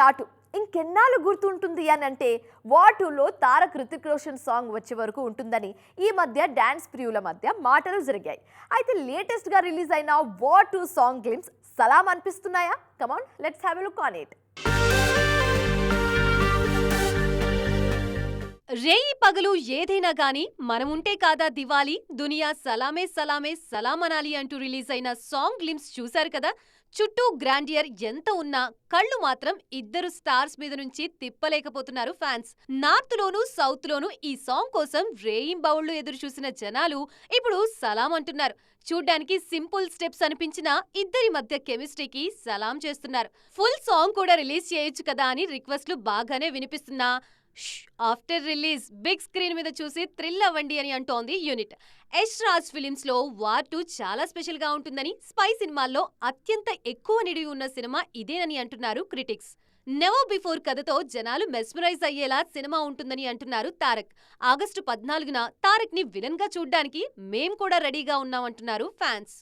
నాటు ఇంకెన్నాళ్ళు గుర్తుంటుంది అని అంటే వాటులో తారక్ రితిక్ రోషన్ సాంగ్ వచ్చే వరకు ఉంటుందని ఈ మధ్య డాన్స్ ప్రియుల మధ్య మాటలు జరిగాయి. అయితే లేటెస్ట్గా రిలీజ్ అయిన వాటు సాంగ్ గ్లిమ్స్ సలాం అనిపిస్తున్నాయా? Come on, let's have a look on it. రేయి పగలు ఏదైనా గానీ మనముంటే కాదా దివాలి, దునియా సలామే సలామే సలాం అనాలి అంటూ రిలీజ్ అయిన సాంగ్ గ్లిమ్స్ చూశారు కదా. చుట్టూ గ్రాండియర్ ఎంత ఉన్నా కళ్ళు మాత్రం ఇద్దరు స్టార్స్ మీద నుంచి తిప్పలేకపోతున్నారు ఫ్యాన్స్. నార్త్ లోను సౌత్ లోను ఈ సాంగ్ కోసం రేయింబౌళ్లు ఎదురు చూసిన జనాలు ఇప్పుడు సలాం అంటున్నారు. చూడ్డానికి సింపుల్ స్టెప్స్ అనిపించినా ఇద్దరి మధ్య కెమిస్ట్రీకి సలాం చేస్తున్నారు. ఫుల్ సాంగ్ కూడా రిలీజ్ చేయొచ్చు కదా అని రిక్వెస్ట్లు బాగానే వినిపిస్తున్నా ఆఫ్టర్ రిలీజ్ బిగ్ స్క్రీన్ మీద చూసి థ్రిల్ అవ్వండి అని అంటోంది యూనిట్. యష్ రాజ్ ఫిలిమ్స్ లో వార్ 2 చాలా స్పెషల్ గా ఉంటుందని, స్పై సినిమాల్లో అత్యంత ఎక్కువ నిడివి ఉన్న సినిమా ఇదేనని అంటున్నారు క్రిటిక్స్. నెవర్ బిఫోర్ కథతో జనాలు మెస్మరైజ్ అయ్యేలా సినిమా ఉంటుందని అంటున్నారు తారక్. ఆగస్టు 14న తారక్ ని విలన్ గా చూడ్డానికి మేం కూడా రెడీగా ఉన్నామంటున్నారు ఫ్యాన్స్.